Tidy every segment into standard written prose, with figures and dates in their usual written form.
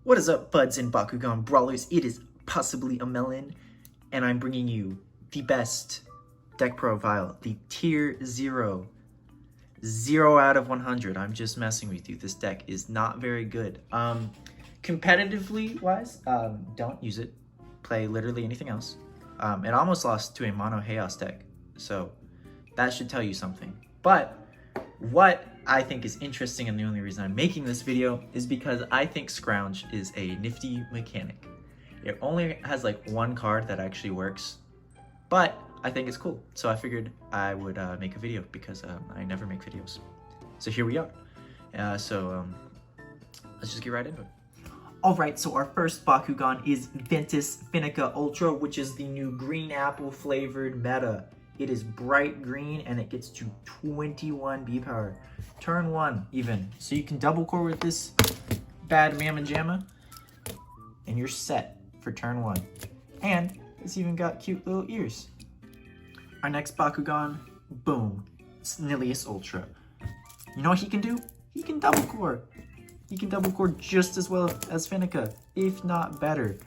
What is up, buds and Bakugan brawlers? It is possibly a melon, and I'm bringing you the best deck profile, the tier 0. 0 out of 100. I'm just messing with you. This deck is not very good. Competitively wise, don't use it. Play literally anything else. It almost lost to a mono Haos deck, so that should tell you something. But what I think is interesting, and the only reason I'm making this video, is because I think Scrounge is a nifty mechanic. It only has like one card that actually works, but I think it's cool. So I figured I would make a video because I never make videos. So here we are. Let's just get right into it. Alright, so our first Bakugan is Ventus Finica Ultra, which is the new green apple flavored meta. It is bright green and it gets to 21 B power. Turn 1 even. So you can double core with this bad mamma jamma and you're set for turn 1. And it's even got cute little ears. Our next Bakugan, boom, it's Nilius Ultra. You know what he can do? He can double core. He can double core just as well as Finica, if not better.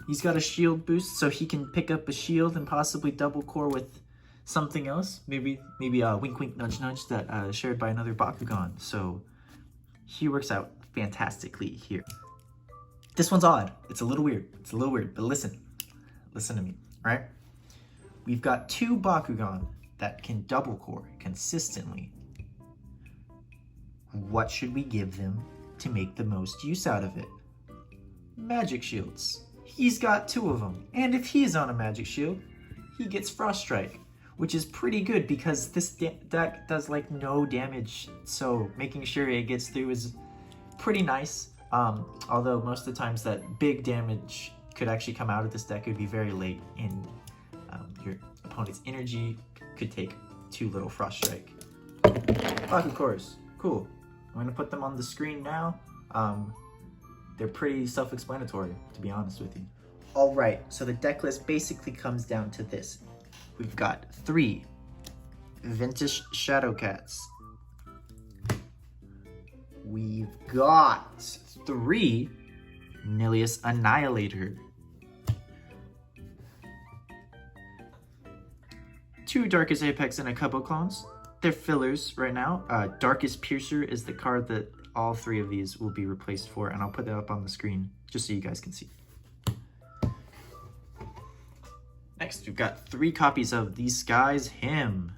He's got a shield boost, so he can pick up a shield and possibly double core with something else. Maybe a wink wink nudge nudge that shared by another Bakugan. So he works out fantastically here. This one's odd. It's a little weird. But listen to me, all right? We've got 2 Bakugan that can double core consistently. What should we give them to make the most use out of it? Magic shields. He's got 2 of them, and if he's on a magic shield, he gets Frost Strike, which is pretty good because this deck does like no damage, so making sure it gets through is pretty nice. Although most of the times that big damage could actually come out of this deck, it would be very late in your opponent's energy, could take too little Frost Strike. Baku cores, cool. I'm gonna put them on the screen now. They're pretty self-explanatory, to be honest with you. All right, so the deck list basically comes down to this. We've got 3 Ventus Shadowcats. We've got 3 Nilius Annihilator. 2 Darkest Apex and a couple clones. They're fillers right now. Darkest Piercer is the card that all 3 of these will be replaced for, and I'll put that up on the screen just so you guys can see. Next, we've got 3 copies of The Sky's Hymn,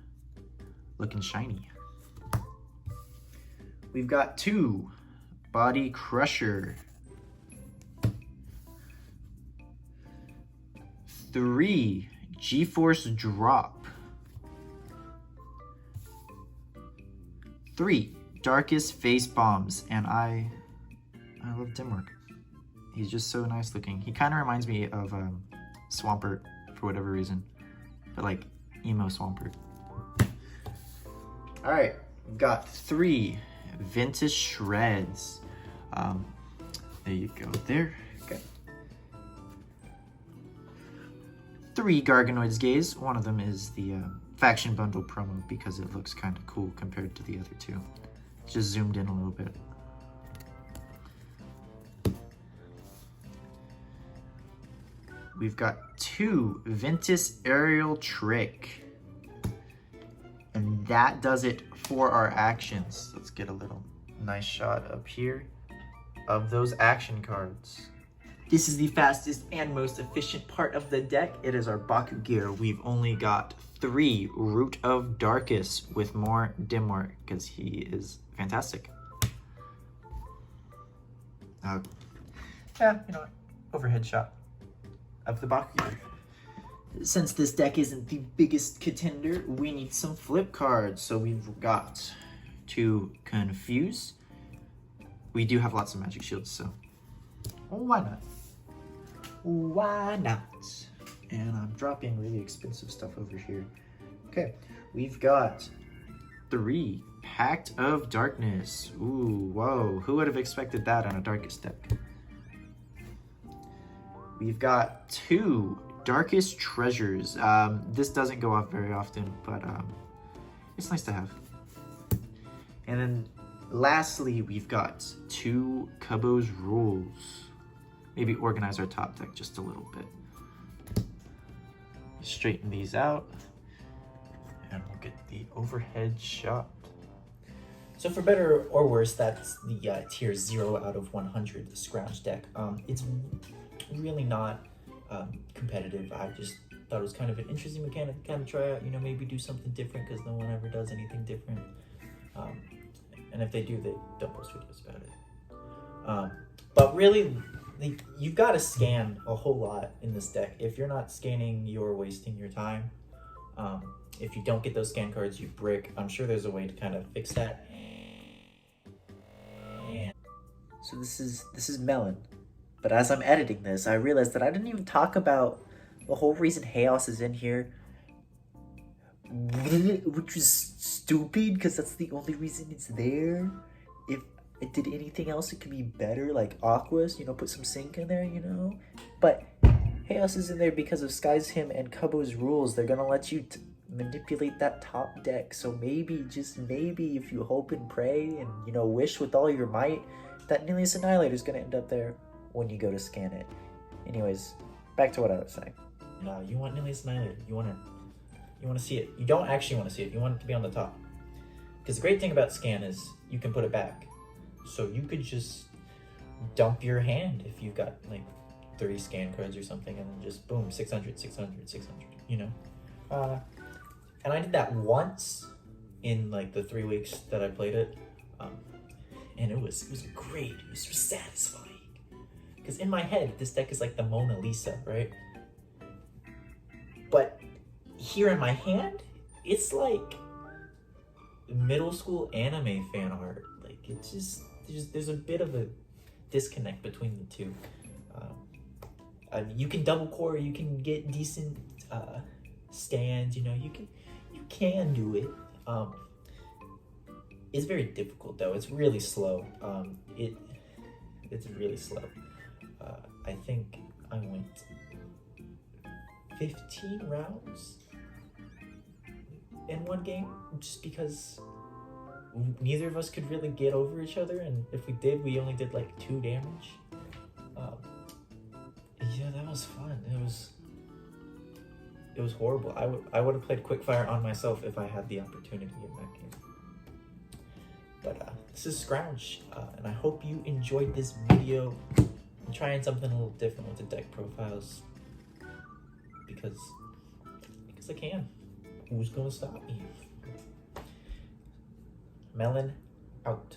looking shiny. We've got 2 Body Crusher, 3 G-Force Drop, 3 Darkest Face Bombs, and I love Dimwork. He's just so nice looking. He kind of reminds me of Swampert for whatever reason, but like emo Swampert. All right, we've got 3 Ventus Shreds. There you go. There. Okay. 3 Garganoid's Gaze. One of them is the Faction Bundle promo because it looks kind of cool compared to the other 2. Just zoomed in a little bit. We've got 2 Ventus Aerial Trick. And that does it for our actions. Let's get a little nice shot up here of those action cards. This is the fastest and most efficient part of the deck. It is our Baku gear. We've only got 3 Root of Darkest with more Dimwork because he is fantastic. Yeah, you know what? Overhead shot of the Baku gear. Since this deck isn't the biggest contender, we need some flip cards. So we've got 2 Confuse. We do have lots of magic shields, so why not? Why not? And I'm dropping really expensive stuff over here. Okay, we've got 3 Pact of Darkness. Ooh, whoa, who would have expected that on a Darkest deck? We've got 2 Darkest Treasures. This doesn't go off very often, but it's nice to have. And then lastly, we've got 2 Kubo's Rules. Maybe organize our top deck just a little bit. Straighten these out, and we'll get the overhead shot. So for better or worse, that's the tier 0 out of 100 Scrounge deck. It's really not competitive. I just thought it was kind of an interesting mechanic to kind of try out, you know, maybe do something different because no one ever does anything different. And if they do, they don't post videos about it. But really, you've got to scan a whole lot in this deck. If you're not scanning, you're wasting your time. If you don't get those scan cards, you brick. I'm sure there's a way to kind of fix that. So this is Melon. But as I'm editing this, I realized that I didn't even talk about the whole reason Haos is in here, which was stupid because that's the only reason it's there. If it did anything else, it could be better, like Aquas, you know, put some sync in there, you know. But Haos is in there because of Sky's Him and Kubo's Rules. They're gonna let you manipulate that top deck. So maybe, just maybe, if you hope and pray and, you know, wish with all your might, that Nilius Annihilator is gonna end up there when you go to scan it. Anyways, back to what I was saying. No, you want Nilius Annihilator. You want to see it. You don't actually want to see it. You want it to be on the top. Because the great thing about scan is you can put it back. So you could just dump your hand if you've got like 30 scan cards or something, and then just boom, 600, 600, 600, you know? And I did that once in like the 3 weeks that I played it. And it was great. It was satisfying. Because in my head, this deck is like the Mona Lisa, right? But here in my hand, it's like middle school anime fan art. Like, it's just, there's a bit of a disconnect between the two. I mean, you can double core, you can get decent stands, you know, you can do it. It's very difficult though. It's really slow. It's really slow. I think I went 15 rounds in one game just because neither of us could really get over each other, and if we did, we only did like 2 damage. Yeah, that was fun. It was horrible. I would have played Quickfire on myself if I had the opportunity in that game. But this is Scrounge, and I hope you enjoyed this video. I'm trying something a little different with the deck profiles because I can. Who's gonna stop me? Melon out.